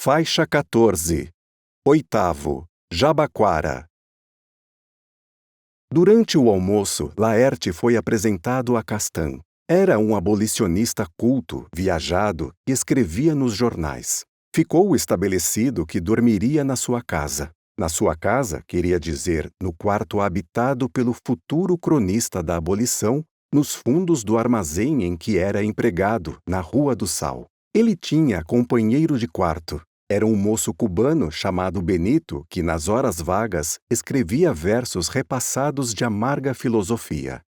Faixa 14. Oitavo. Jabaquara. Durante o almoço, Laerte foi apresentado a Castan. Era um abolicionista culto, viajado, que escrevia nos jornais. Ficou estabelecido que dormiria na sua casa. Na sua casa, queria dizer, no quarto habitado pelo futuro cronista da abolição, nos fundos do armazém em que era empregado, na Rua do Sal. Ele tinha companheiro de quarto. Era um moço cubano chamado Benito que, nas horas vagas, escrevia versos repassados de amarga filosofia.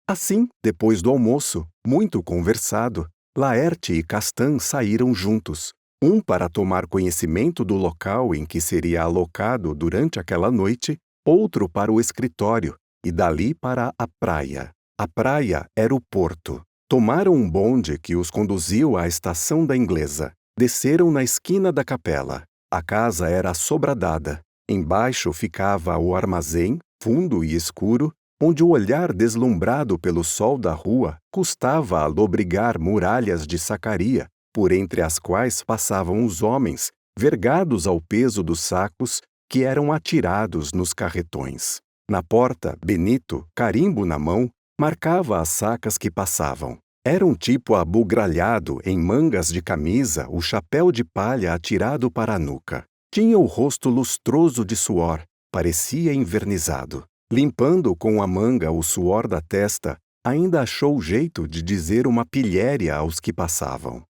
Assim, depois do almoço, muito conversado, Laerte e Castan saíram juntos, um para tomar conhecimento do local em que seria alocado durante aquela noite, outro para o escritório, e dali para a praia. A praia era o porto. Tomaram um bonde que os conduziu à estação da Inglesa. Desceram na esquina da capela. A casa era assobradada. Embaixo ficava o armazém, fundo e escuro, onde o olhar deslumbrado pelo sol da rua custava a lobrigar muralhas de sacaria, por entre as quais passavam os homens, vergados ao peso dos sacos que eram atirados nos carretões. Na porta, Benito, carimbo na mão, marcava as sacas que passavam. Era um tipo abugralhado, em mangas de camisa, o chapéu de palha atirado para a nuca. Tinha o rosto lustroso de suor, parecia envernizado. Limpando com a manga o suor da testa, ainda achou jeito de dizer uma pilhéria aos que passavam.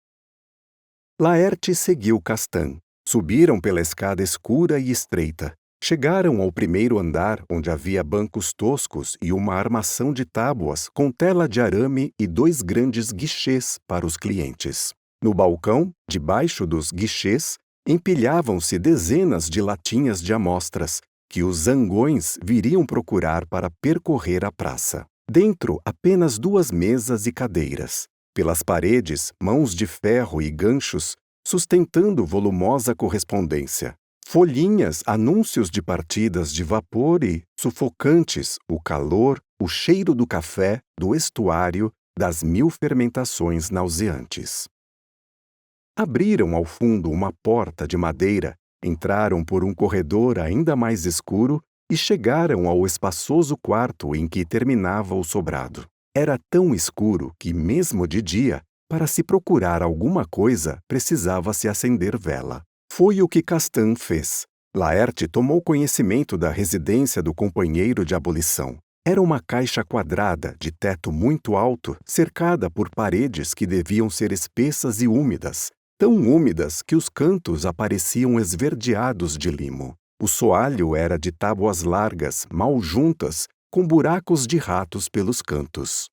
Laerte seguiu Castan. Subiram pela escada escura e estreita. Chegaram ao primeiro andar, onde havia bancos toscos e uma armação de tábuas com tela de arame e 2 grandes guichês para os clientes. No balcão, debaixo dos guichês, empilhavam-se dezenas de latinhas de amostras, que os zangões viriam procurar para percorrer a praça. Dentro, apenas 2 mesas e cadeiras. Pelas paredes, mãos de ferro e ganchos, sustentando volumosa correspondência. Folhinhas, anúncios de partidas de vapor e, sufocantes, o calor, o cheiro do café, do estuário, das 1000 fermentações nauseantes. Abriram ao fundo uma porta de madeira, entraram por um corredor ainda mais escuro e chegaram ao espaçoso quarto em que terminava o sobrado. Era tão escuro que, mesmo de dia, para se procurar alguma coisa, precisava-se acender vela. Foi o que Castan fez. Laerte tomou conhecimento da residência do companheiro de abolição. Era uma caixa quadrada, de teto muito alto, cercada por paredes que deviam ser espessas e úmidas, tão úmidas que os cantos apareciam esverdeados de limo. O soalho era de tábuas largas, mal juntas, com buracos de ratos pelos cantos.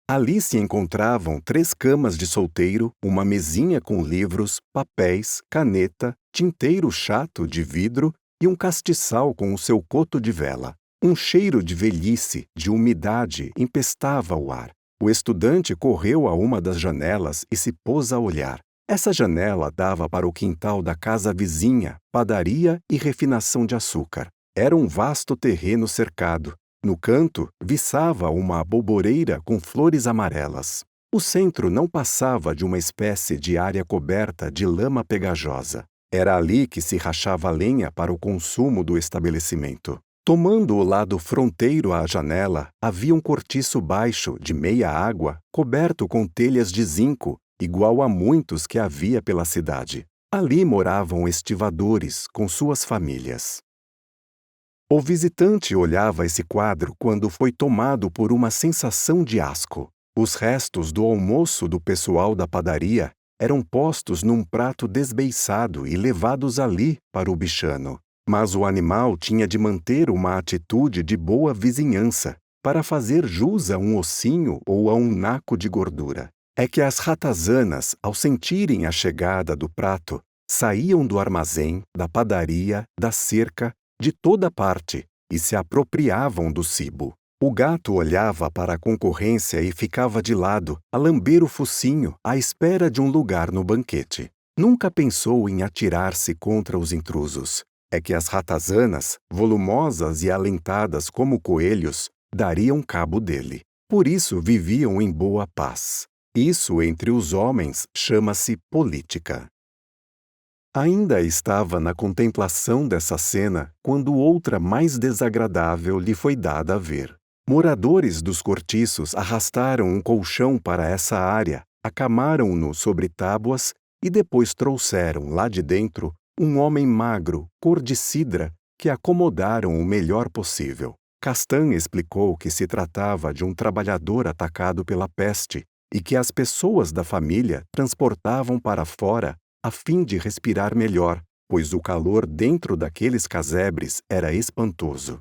Ali se encontravam 3 camas de solteiro, uma mesinha com livros, papéis, caneta, tinteiro chato de vidro e um castiçal com o seu coto de vela. Um cheiro de velhice, de umidade, empestava o ar. O estudante correu a uma das janelas e se pôs a olhar. Essa janela dava para o quintal da casa vizinha, padaria e refinação de açúcar. Era um vasto terreno cercado. No canto, viçava uma aboboreira com flores amarelas. O centro não passava de uma espécie de área coberta de lama pegajosa. Era ali que se rachava lenha para o consumo do estabelecimento. Tomando o lado fronteiro à janela, havia um cortiço baixo, de meia água, coberto com telhas de zinco, igual a muitos que havia pela cidade. Ali moravam estivadores, com suas famílias. O visitante olhava esse quadro quando foi tomado por uma sensação de asco. Os restos do almoço do pessoal da padaria eram postos num prato desbeiçado e levados ali para o bichano. Mas o animal tinha de manter uma atitude de boa vizinhança para fazer jus a um ossinho ou a um naco de gordura. É que as ratazanas, ao sentirem a chegada do prato, saíam do armazém, da padaria, da cerca, de toda parte, e se apropriavam do cibo. O gato olhava para a concorrência e ficava de lado, a lamber o focinho, à espera de um lugar no banquete. Nunca pensou em atirar-se contra os intrusos. É que as ratazanas, volumosas e alentadas como coelhos, dariam cabo dele. Por isso viviam em boa paz. Isso entre os homens chama-se política. Ainda estava na contemplação dessa cena quando outra mais desagradável lhe foi dada a ver. Moradores dos cortiços arrastaram um colchão para essa área, acamaram-no sobre tábuas e depois trouxeram lá de dentro um homem magro, cor de cidra, que acomodaram o melhor possível. Castan explicou que se tratava de um trabalhador atacado pela peste e que as pessoas da família transportavam para fora a fim de respirar melhor, pois o calor dentro daqueles casebres era espantoso.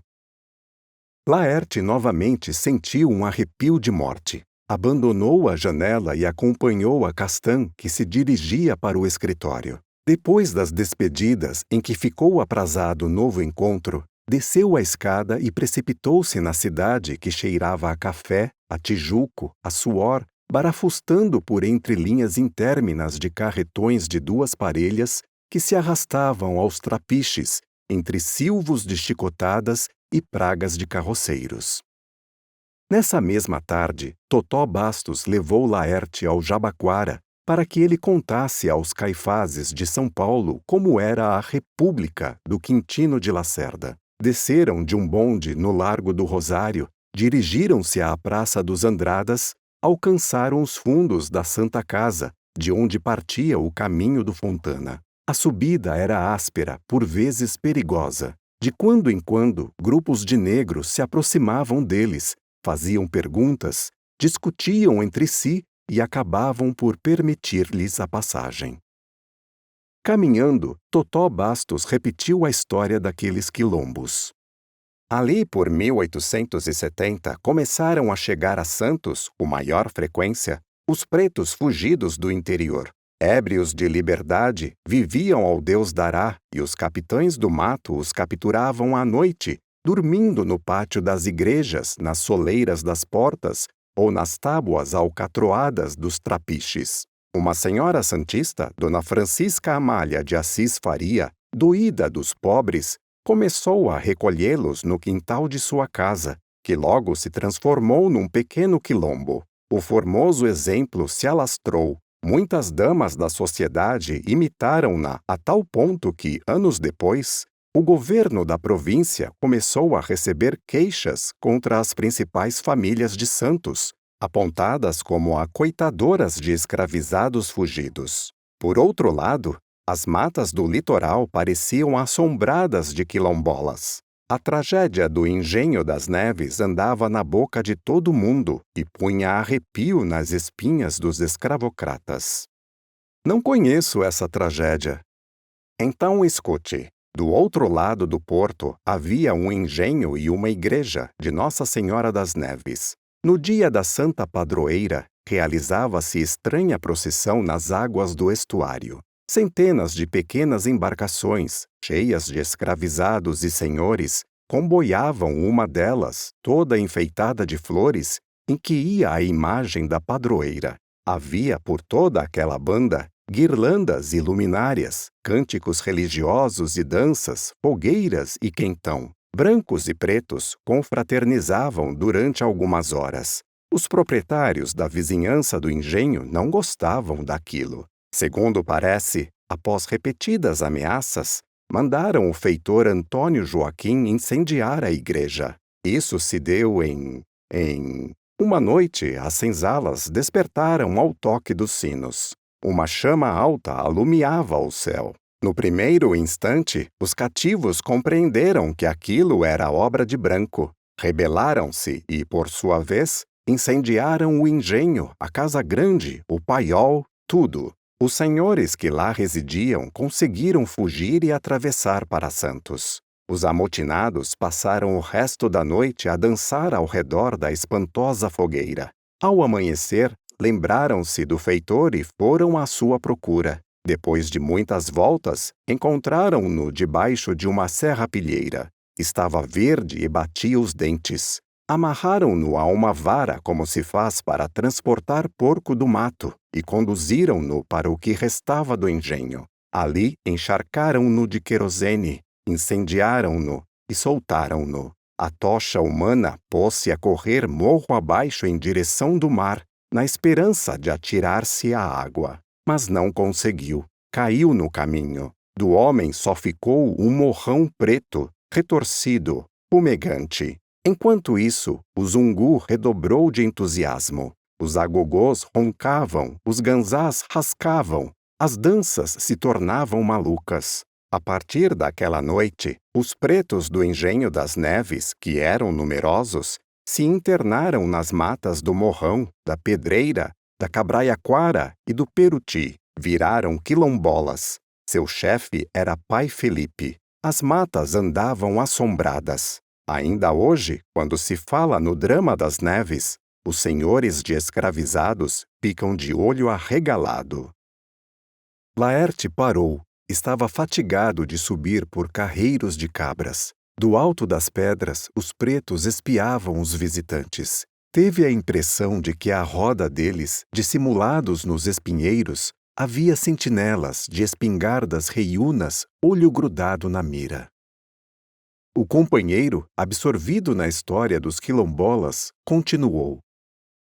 Laerte novamente sentiu um arrepio de morte. Abandonou a janela e acompanhou a Castan, que se dirigia para o escritório. Depois das despedidas, em que ficou aprazado o novo encontro, desceu a escada e precipitou-se na cidade que cheirava a café, a tijuco, a suor, barafustando por entre linhas intérminas de carretões de 2 parelhas que se arrastavam aos trapiches, entre silvos de chicotadas e pragas de carroceiros. Nessa mesma tarde, Totó Bastos levou Laerte ao Jabaquara para que ele contasse aos Caifazes de São Paulo como era a República do Quintino de Lacerda. Desceram de um bonde no Largo do Rosário, dirigiram-se à Praça dos Andradas, alcançaram os fundos da Santa Casa, de onde partia o caminho do Fontana. A subida era áspera, por vezes perigosa. De quando em quando, grupos de negros se aproximavam deles, faziam perguntas, discutiam entre si e acabavam por permitir-lhes a passagem. Caminhando, Totó Bastos repetiu a história daqueles quilombos. Ali por 1870 começaram a chegar a Santos, com maior frequência, os pretos fugidos do interior. Ébrios de liberdade, viviam ao Deus dará e os capitães do mato os capturavam à noite, dormindo no pátio das igrejas, nas soleiras das portas ou nas tábuas alcatroadas dos trapiches. Uma senhora santista, Dona Francisca Amália de Assis Faria, doída dos pobres, começou a recolhê-los no quintal de sua casa, que logo se transformou num pequeno quilombo. O formoso exemplo se alastrou. Muitas damas da sociedade imitaram-na a tal ponto que, anos depois, o governo da província começou a receber queixas contra as principais famílias de Santos, apontadas como acoitadoras de escravizados fugidos. Por outro lado, as matas do litoral pareciam assombradas de quilombolas. A tragédia do Engenho das Neves andava na boca de todo mundo e punha arrepio nas espinhas dos escravocratas. Não conheço essa tragédia. Então escute. Do outro lado do porto havia um engenho e uma igreja de Nossa Senhora das Neves. No dia da Santa Padroeira, realizava-se estranha procissão nas águas do estuário. Centenas de pequenas embarcações, cheias de escravizados e senhores, comboiavam uma delas, toda enfeitada de flores, em que ia a imagem da padroeira. Havia por toda aquela banda guirlandas e luminárias, cânticos religiosos e danças, fogueiras e quentão. Brancos e pretos confraternizavam durante algumas horas. Os proprietários da vizinhança do engenho não gostavam daquilo. Segundo parece, após repetidas ameaças, mandaram o feitor Antônio Joaquim incendiar a igreja. Isso se deu em... Uma noite, as senzalas despertaram ao toque dos sinos. Uma chama alta alumiava o céu. No primeiro instante, os cativos compreenderam que aquilo era obra de Branco. Rebelaram-se e, por sua vez, incendiaram o engenho, a casa grande, o paiol, tudo. Os senhores que lá residiam conseguiram fugir e atravessar para Santos. Os amotinados passaram o resto da noite a dançar ao redor da espantosa fogueira. Ao amanhecer, lembraram-se do feitor e foram à sua procura. Depois de muitas voltas, encontraram-no debaixo de uma serrapilheira. Estava verde e batia os dentes. Amarraram-no a uma vara como se faz para transportar porco do mato e conduziram-no para o que restava do engenho. Ali encharcaram-no de querosene, incendiaram-no e soltaram-no. A tocha humana pôs-se a correr morro abaixo em direção do mar, na esperança de atirar-se à água. Mas não conseguiu. Caiu no caminho. Do homem só ficou um morrão preto, retorcido, fumegante. Enquanto isso, o zungu redobrou de entusiasmo. Os agogôs roncavam, os ganzás rascavam, as danças se tornavam malucas. A partir daquela noite, os pretos do Engenho das Neves, que eram numerosos, se internaram nas matas do Morrão, da Pedreira, da Cabraiaquara e do Peruti. Viraram quilombolas. Seu chefe era Pai Felipe. As matas andavam assombradas. Ainda hoje, quando se fala no drama das neves, os senhores de escravizados ficam de olho arregalado. Laerte parou. Estava fatigado de subir por carreiros de cabras. Do alto das pedras, os pretos espiavam os visitantes. Teve a impressão de que à roda deles, dissimulados nos espinheiros, havia sentinelas de espingardas reiúnas, olho grudado na mira. O companheiro, absorvido na história dos quilombolas, continuou.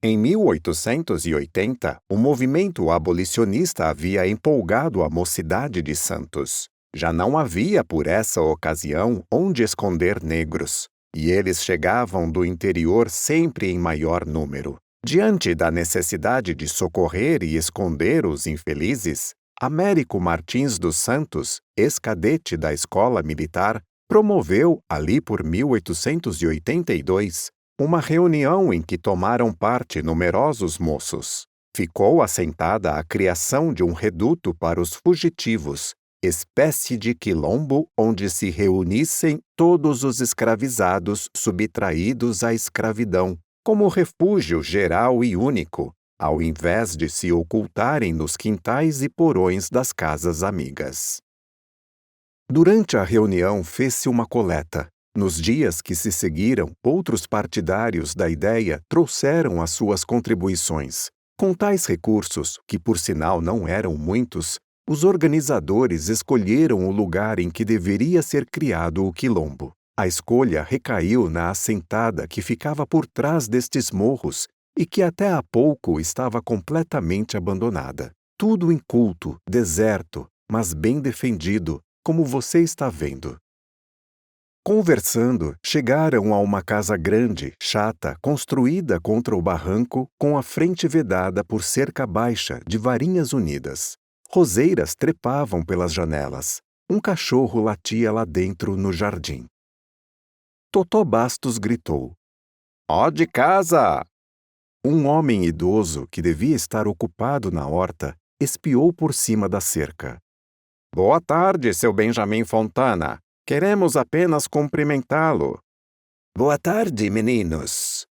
Em 1880, o movimento abolicionista havia empolgado a mocidade de Santos. Já não havia, por essa ocasião, onde esconder negros, e eles chegavam do interior sempre em maior número. Diante da necessidade de socorrer e esconder os infelizes, Américo Martins dos Santos, ex-cadete da Escola Militar, promoveu, ali por 1882, uma reunião em que tomaram parte numerosos moços. Ficou assentada a criação de um reduto para os fugitivos, espécie de quilombo onde se reunissem todos os escravizados subtraídos à escravidão, como refúgio geral e único, ao invés de se ocultarem nos quintais e porões das casas amigas. Durante a reunião fez-se uma coleta. Nos dias que se seguiram, outros partidários da ideia trouxeram as suas contribuições. Com tais recursos, que por sinal não eram muitos, os organizadores escolheram o lugar em que deveria ser criado o quilombo. A escolha recaiu na assentada que ficava por trás destes morros e que até há pouco estava completamente abandonada. Tudo inculto, deserto, mas bem defendido, como você está vendo. Conversando, chegaram a uma casa grande, chata, construída contra o barranco, com a frente vedada por cerca baixa de varinhas unidas. Roseiras trepavam pelas janelas. Um cachorro latia lá dentro no jardim. Totó Bastos gritou. Ó de casa! Um homem idoso, que devia estar ocupado na horta, espiou por cima da cerca. Boa tarde, seu Benjamin Fontana. Queremos apenas cumprimentá-lo. Boa tarde, meninos.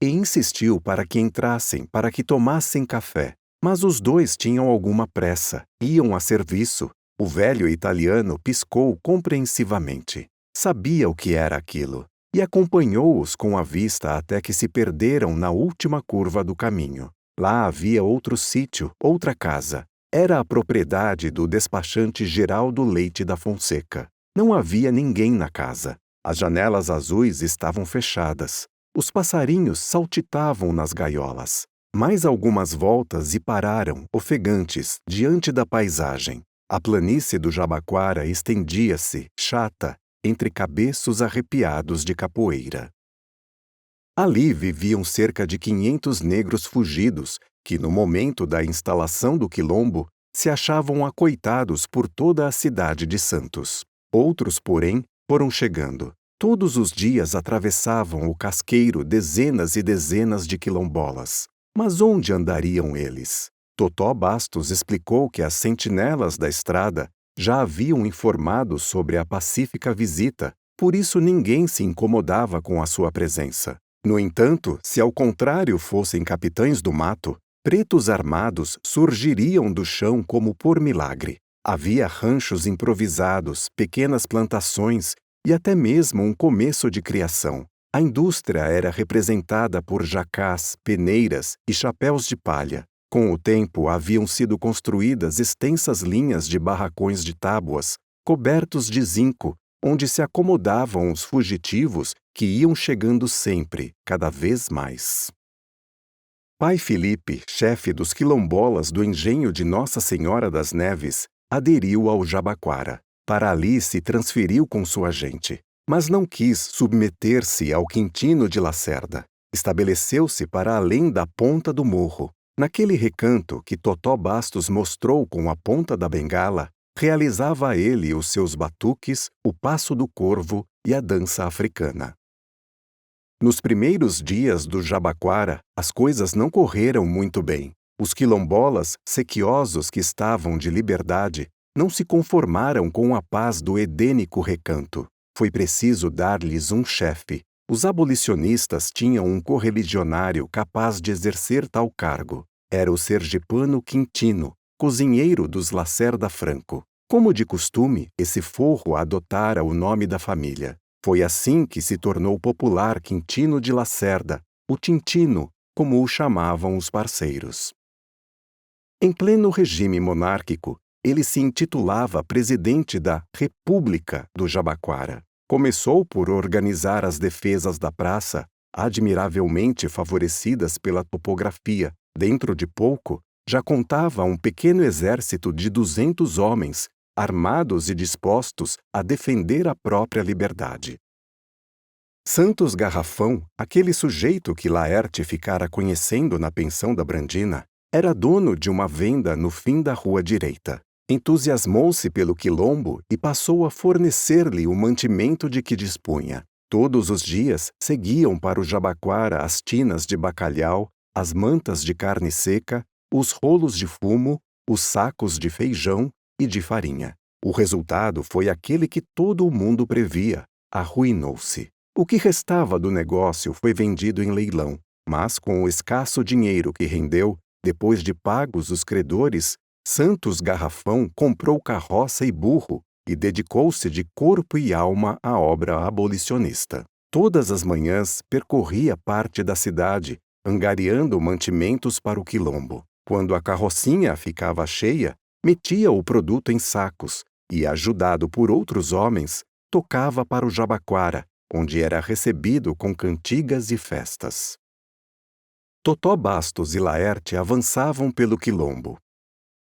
E insistiu para que entrassem, para que tomassem café. Mas os dois tinham alguma pressa, iam a serviço. O velho italiano piscou compreensivamente. Sabia o que era aquilo, e acompanhou-os com a vista até que se perderam na última curva do caminho. Lá havia outro sítio, outra casa. Era a propriedade do despachante Geraldo Leite da Fonseca. Não havia ninguém na casa. As janelas azuis estavam fechadas. Os passarinhos saltitavam nas gaiolas. Mais algumas voltas e pararam, ofegantes, diante da paisagem. A planície do Jabaquara estendia-se, chata, entre cabeços arrepiados de capoeira. Ali viviam cerca de 500 negros fugidos, que no momento da instalação do quilombo se achavam acoitados por toda a cidade de Santos. Outros, porém, foram chegando. Todos os dias atravessavam o casqueiro dezenas e dezenas de quilombolas. Mas onde andariam eles? Totó Bastos explicou que as sentinelas da estrada já haviam informado sobre a pacífica visita, por isso ninguém se incomodava com a sua presença. No entanto, se ao contrário fossem capitães do mato, pretos armados surgiriam do chão como por milagre. Havia ranchos improvisados, pequenas plantações e até mesmo um começo de criação. A indústria era representada por jacás, peneiras e chapéus de palha. Com o tempo, haviam sido construídas extensas linhas de barracões de tábuas, cobertos de zinco, onde se acomodavam os fugitivos que iam chegando sempre, cada vez mais. Pai Felipe, chefe dos quilombolas do engenho de Nossa Senhora das Neves, aderiu ao Jabaquara. Para ali se transferiu com sua gente, mas não quis submeter-se ao Quintino de Lacerda. Estabeleceu-se para além da ponta do morro. Naquele recanto que Totó Bastos mostrou com a ponta da bengala, realizava ele os seus batuques, o passo do corvo e a dança africana. Nos primeiros dias do Jabaquara, as coisas não correram muito bem. Os quilombolas, sequiosos que estavam de liberdade, não se conformaram com a paz do edênico recanto. Foi preciso dar-lhes um chefe. Os abolicionistas tinham um correligionário capaz de exercer tal cargo. Era o sergipano Quintino, cozinheiro dos Lacerda Franco. Como de costume, esse forro adotara o nome da família. Foi assim que se tornou popular Quintino de Lacerda, o Tintino, como o chamavam os parceiros. Em pleno regime monárquico, ele se intitulava presidente da República do Jabaquara. Começou por organizar as defesas da praça, admiravelmente favorecidas pela topografia. Dentro de pouco, já contava um pequeno exército de 200 homens, armados e dispostos a defender a própria liberdade. Santos Garrafão, aquele sujeito que Laerte ficara conhecendo na pensão da Brandina, era dono de uma venda no fim da rua direita. Entusiasmou-se pelo quilombo e passou a fornecer-lhe o mantimento de que dispunha. Todos os dias seguiam para o Jabaquara as tinas de bacalhau, as mantas de carne seca, os rolos de fumo, os sacos de feijão e de farinha. O resultado foi aquele que todo o mundo previa: arruinou-se. O que restava do negócio foi vendido em leilão, mas com o escasso dinheiro que rendeu, depois de pagos os credores, Santos Garrafão comprou carroça e burro e dedicou-se de corpo e alma à obra abolicionista. Todas as manhãs percorria parte da cidade, angariando mantimentos para o quilombo. Quando a carrocinha ficava cheia, metia o produto em sacos e, ajudado por outros homens, tocava para o Jabaquara, onde era recebido com cantigas e festas. Totó Bastos e Laerte avançavam pelo quilombo.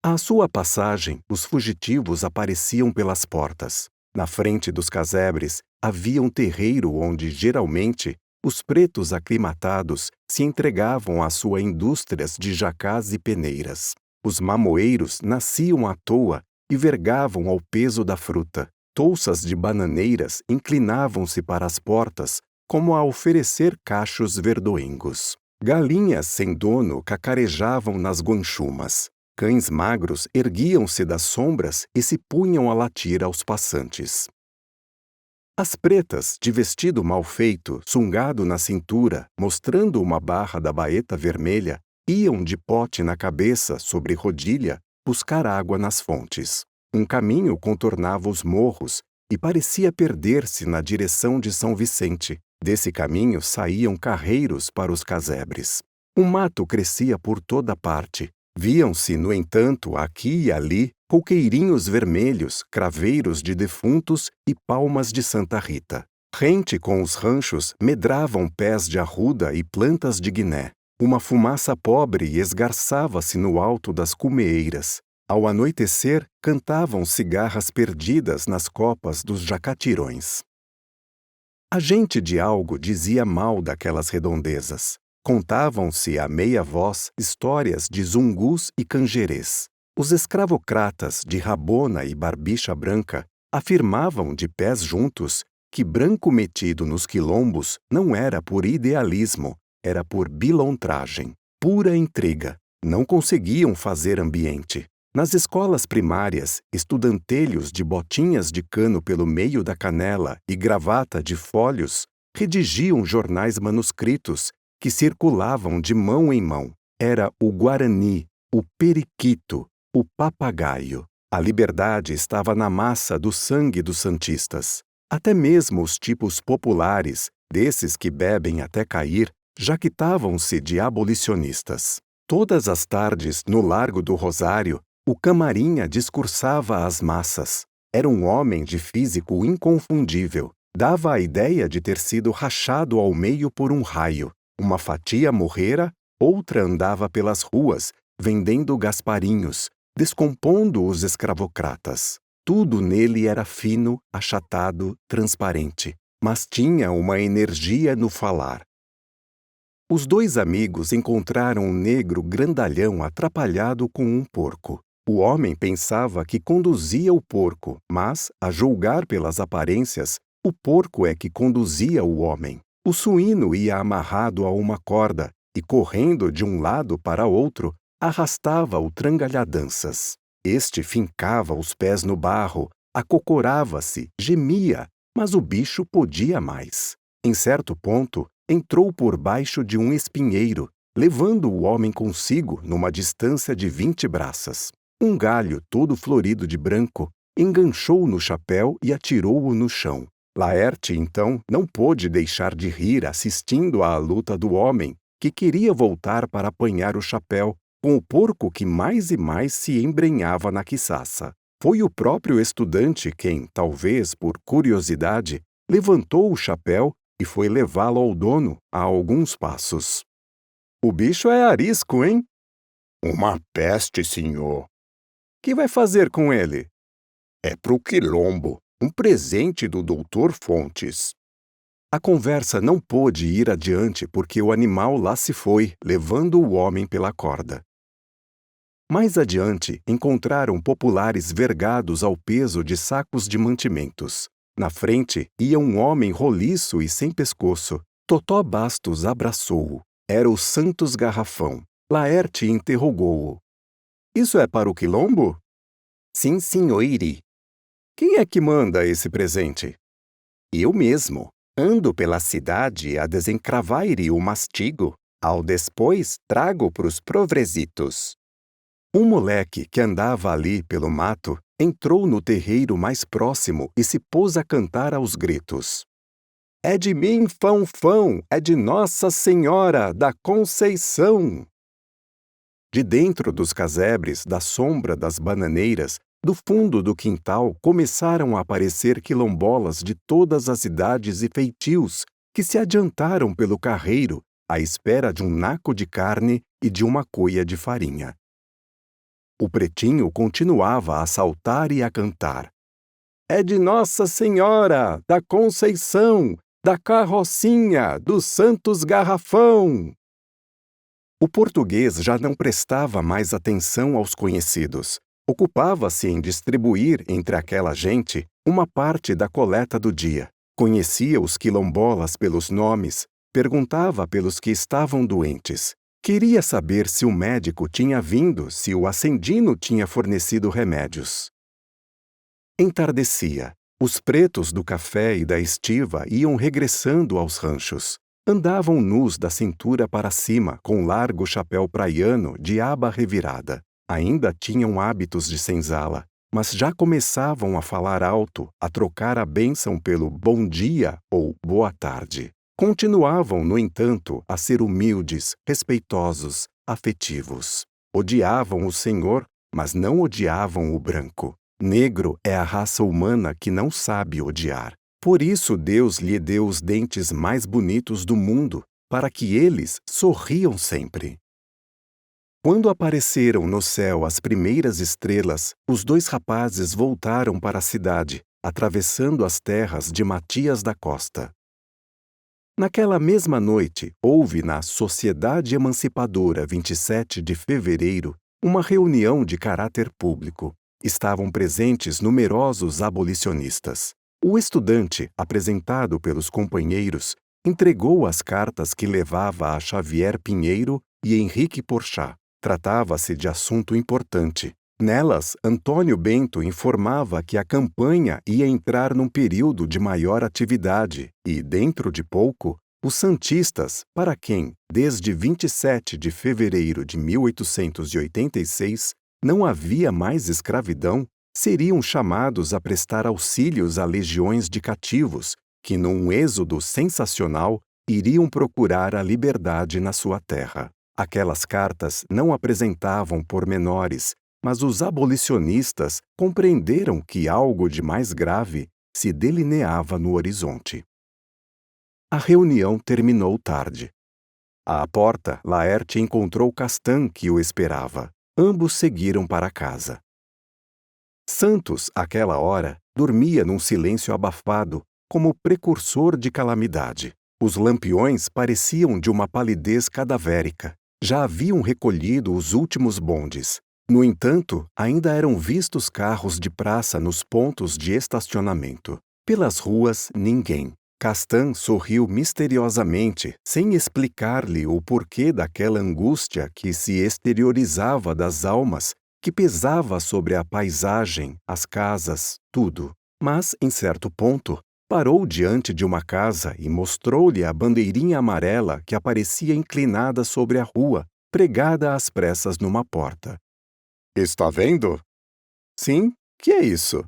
À sua passagem, os fugitivos apareciam pelas portas. Na frente dos casebres havia um terreiro onde, geralmente, os pretos aclimatados se entregavam às suas indústrias de jacás e peneiras. Os mamoeiros nasciam à toa e vergavam ao peso da fruta. Touças de bananeiras inclinavam-se para as portas, como a oferecer cachos verdoengos. Galinhas sem dono cacarejavam nas guanchumas. Cães magros erguiam-se das sombras e se punham a latir aos passantes. As pretas, de vestido mal feito, sungado na cintura, mostrando uma barra da baeta vermelha, iam de pote na cabeça, sobre rodilha, buscar água nas fontes. Um caminho contornava os morros e parecia perder-se na direção de São Vicente. Desse caminho saíam carreiros para os casebres. Um mato crescia por toda parte. Viam-se, no entanto, aqui e ali, coqueirinhos vermelhos, craveiros de defuntos e palmas de Santa Rita. Rente com os ranchos medravam pés de arruda e plantas de guiné. Uma fumaça pobre esgarçava-se no alto das cumeeiras. Ao anoitecer, cantavam cigarras perdidas nas copas dos jacatirões. A gente de algo dizia mal daquelas redondezas. Contavam-se à meia voz histórias de zungus e canjerês. Os escravocratas de Rabona e Barbicha Branca afirmavam de pés juntos que branco metido nos quilombos não era por idealismo, era por bilontragem, pura intriga. Não conseguiam fazer ambiente. Nas escolas primárias, estudantelhos de botinhas de cano pelo meio da canela e gravata de folhos redigiam jornais manuscritos que circulavam de mão em mão. Era o Guarani, o Periquito, o Papagaio. A liberdade estava na massa do sangue dos santistas. Até mesmo os tipos populares, desses que bebem até cair, jactavam-se de abolicionistas. Todas as tardes, no Largo do Rosário, o Camarinha discursava às massas. Era um homem de físico inconfundível. Dava a ideia de ter sido rachado ao meio por um raio. Uma fatia morrera, outra andava pelas ruas, vendendo gasparinhos, descompondo os escravocratas. Tudo nele era fino, achatado, transparente, mas tinha uma energia no falar. Os dois amigos encontraram um negro grandalhão atrapalhado com um porco. O homem pensava que conduzia o porco, mas, a julgar pelas aparências, o porco é que conduzia o homem. O suíno ia amarrado a uma corda e, correndo de um lado para outro, arrastava o trangalhadanças. Este fincava os pés no barro, acocorava-se, gemia, mas o bicho podia mais. Em certo ponto, entrou por baixo de um espinheiro, levando o homem consigo numa distância de 20 braças. Um galho todo florido de branco enganchou no chapéu e atirou-o no chão. Laerte, então, não pôde deixar de rir assistindo à luta do homem, que queria voltar para apanhar o chapéu, com o porco que mais e mais se embrenhava na quiçaça. Foi o próprio estudante quem, talvez por curiosidade, levantou o chapéu e foi levá-lo ao dono a alguns passos. "O bicho é arisco, hein?" "Uma peste, senhor." "Que vai fazer com ele?" "É pro quilombo, um presente do doutor Fontes." A conversa não pôde ir adiante porque o animal lá se foi, levando o homem pela corda. Mais adiante, encontraram populares vergados ao peso de sacos de mantimentos. Na frente, ia um homem roliço e sem pescoço. Totó Bastos abraçou-o. Era o Santos Garrafão. Laerte interrogou-o. "Isso é para o quilombo?" "Sim, senhore." "Quem é que manda esse presente?" "Eu mesmo. Ando pela cidade a desencravaire o mastigo. Ao despois, trago pros provresitos." Um moleque que andava ali pelo mato entrou no terreiro mais próximo e se pôs a cantar aos gritos. "É de mim, Fão Fão, é de Nossa Senhora da Conceição!" De dentro dos casebres, da sombra das bananeiras, do fundo do quintal começaram a aparecer quilombolas de todas as idades e feitios que se adiantaram pelo carreiro à espera de um naco de carne e de uma cuia de farinha. O pretinho continuava a saltar e a cantar. "É de Nossa Senhora da Conceição, da Carrocinha, do Santos Garrafão!" O português já não prestava mais atenção aos conhecidos. Ocupava-se em distribuir entre aquela gente uma parte da coleta do dia. Conhecia os quilombolas pelos nomes, perguntava pelos que estavam doentes. Queria saber se o médico tinha vindo, se o acendino tinha fornecido remédios. Entardecia. Os pretos do café e da estiva iam regressando aos ranchos. Andavam nus da cintura para cima, com largo chapéu praiano de aba revirada. Ainda tinham hábitos de senzala, mas já começavam a falar alto, a trocar a bênção pelo bom dia ou boa tarde. Continuavam, no entanto, a ser humildes, respeitosos, afetivos. Odiavam o Senhor, mas não odiavam o branco. Negro é a raça humana que não sabe odiar. Por isso Deus lhe deu os dentes mais bonitos do mundo, para que eles sorriam sempre. Quando apareceram no céu as primeiras estrelas, os dois rapazes voltaram para a cidade, atravessando as terras de Matias da Costa. Naquela mesma noite, houve na Sociedade Emancipadora 27 de Fevereiro uma reunião de caráter público. Estavam presentes numerosos abolicionistas. O estudante, apresentado pelos companheiros, entregou as cartas que levava a Xavier Pinheiro e Henrique Porchat. Tratava-se de assunto importante. Nelas, Antônio Bento informava que a campanha ia entrar num período de maior atividade e, dentro de pouco, os santistas, para quem, desde 27 de fevereiro de 1886, não havia mais escravidão, seriam chamados a prestar auxílios a legiões de cativos que, num êxodo sensacional, iriam procurar a liberdade na sua terra. Aquelas cartas não apresentavam pormenores, mas os abolicionistas compreenderam que algo de mais grave se delineava no horizonte. A reunião terminou tarde. À porta, Laerte encontrou Castan, que o esperava. Ambos seguiram para casa. Santos, àquela hora, dormia num silêncio abafado, como precursor de calamidade. Os lampiões pareciam de uma palidez cadavérica. Já haviam recolhido os últimos bondes. No entanto, ainda eram vistos carros de praça nos pontos de estacionamento. Pelas ruas, ninguém. Castan sorriu misteriosamente, sem explicar-lhe o porquê daquela angústia que se exteriorizava das almas, que pesava sobre a paisagem, as casas, tudo. Mas, em certo ponto, parou diante de uma casa e mostrou-lhe a bandeirinha amarela que aparecia inclinada sobre a rua, pregada às pressas numa porta. Está vendo? Sim, que é isso?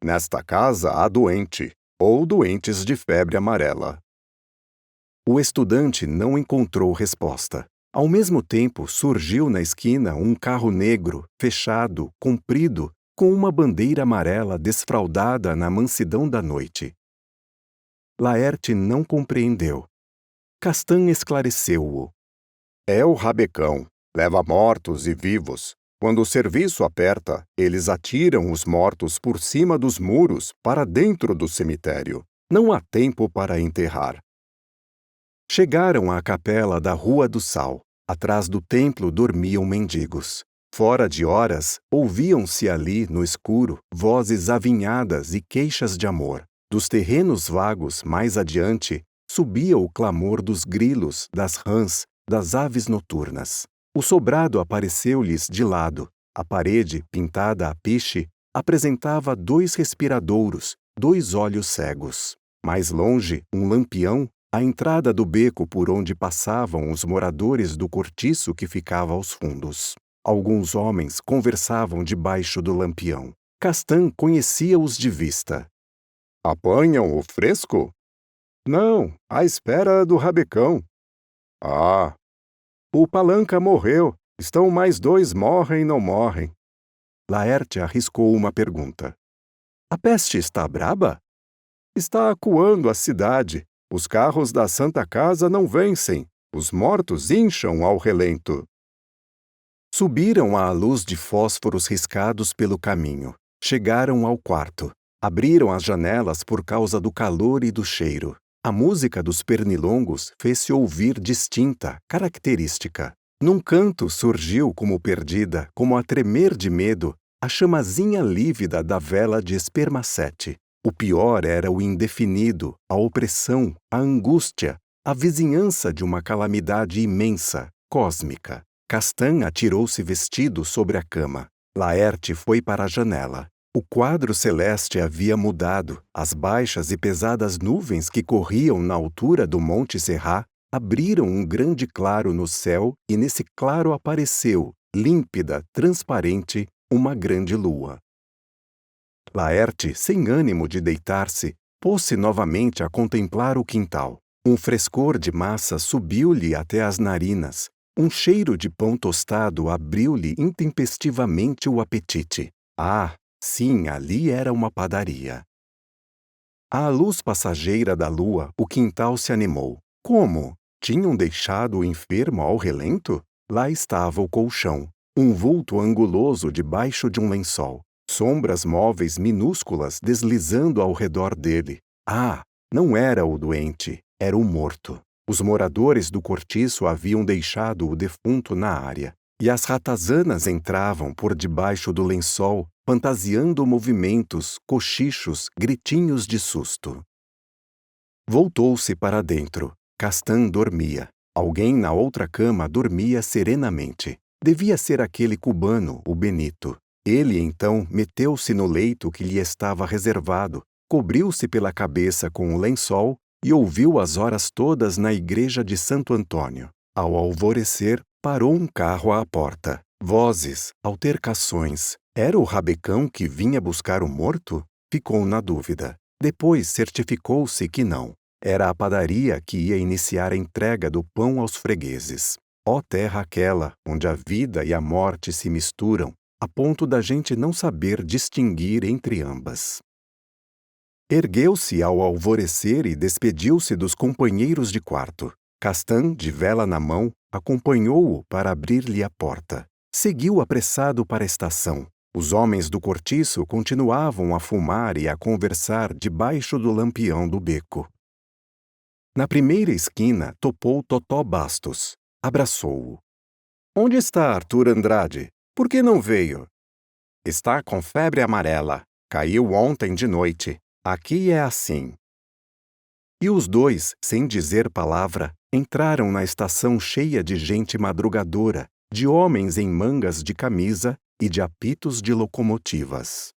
Nesta casa há doente, ou doentes de febre amarela. O estudante não encontrou resposta. Ao mesmo tempo, surgiu na esquina um carro negro, fechado, comprido, com uma bandeira amarela desfraldada na mansidão da noite. Laerte não compreendeu. Castan esclareceu-o. É o rabecão, leva mortos e vivos. Quando o serviço aperta, eles atiram os mortos por cima dos muros para dentro do cemitério. Não há tempo para enterrar. Chegaram à capela da Rua do Sal. Atrás do templo dormiam mendigos. Fora de horas, ouviam-se ali, no escuro, vozes avinhadas e queixas de amor. Dos terrenos vagos, mais adiante, subia o clamor dos grilos, das rãs, das aves noturnas. O sobrado apareceu-lhes de lado. A parede, pintada a piche, apresentava 2 respiradouros, 2 olhos cegos. Mais longe, um lampião, à entrada do beco por onde passavam os moradores do cortiço que ficava aos fundos. Alguns homens conversavam debaixo do lampião. Castan conhecia-os de vista. Apanham o fresco? Não, à espera do rabecão. Ah, o palanca morreu. Estão mais 2 morrem e não morrem. Laerte arriscou uma pergunta. A peste está braba? Está acuando a cidade. Os carros da Santa Casa não vencem. Os mortos incham ao relento. Subiram à luz de fósforos riscados pelo caminho. Chegaram ao quarto. Abriram as janelas por causa do calor e do cheiro. A música dos pernilongos fez-se ouvir distinta, característica. Num canto surgiu como perdida, como a tremer de medo, a chamazinha lívida da vela de espermacete. O pior era o indefinido, a opressão, a angústia, a vizinhança de uma calamidade imensa, cósmica. Castan atirou-se vestido sobre a cama. Laerte foi para a janela. O quadro celeste havia mudado. As baixas e pesadas nuvens que corriam na altura do Monte Serrat abriram um grande claro no céu e nesse claro apareceu, límpida, transparente, uma grande lua. Laerte, sem ânimo de deitar-se, pôs-se novamente a contemplar o quintal. Um frescor de massa subiu-lhe até as narinas. Um cheiro de pão tostado abriu-lhe intempestivamente o apetite. Ah, sim, ali era uma padaria. À luz passageira da lua, o quintal se animou. Como? Tinham deixado o enfermo ao relento? Lá estava o colchão, um vulto anguloso debaixo de um lençol. Sombras móveis minúsculas deslizando ao redor dele. Ah, não era o doente, era o morto. Os moradores do cortiço haviam deixado o defunto na área, e as ratazanas entravam por debaixo do lençol, fantasiando movimentos, cochichos, gritinhos de susto. Voltou-se para dentro. Castan dormia. Alguém na outra cama dormia serenamente. Devia ser aquele cubano, o Benito. Ele, então, meteu-se no leito que lhe estava reservado, cobriu-se pela cabeça com o lençol e ouviu as horas todas na igreja de Santo Antônio. Ao alvorecer, parou um carro à porta. Vozes, altercações. Era o rabecão que vinha buscar o morto? Ficou na dúvida. Depois certificou-se que não. Era a padaria que ia iniciar a entrega do pão aos fregueses. Ó terra aquela, onde a vida e a morte se misturam, a ponto da gente não saber distinguir entre ambas. Ergueu-se ao alvorecer e despediu-se dos companheiros de quarto. Castan, de vela na mão, acompanhou-o para abrir-lhe a porta. Seguiu apressado para a estação. Os homens do cortiço continuavam a fumar e a conversar debaixo do lampião do beco. Na primeira esquina, topou Totó Bastos. Abraçou-o. Onde está Arthur Andrade? Por que não veio? Está com febre amarela. Caiu ontem de noite. Aqui é assim. E os dois, sem dizer palavra, entraram na estação cheia de gente madrugadora, de homens em mangas de camisa e de apitos de locomotivas.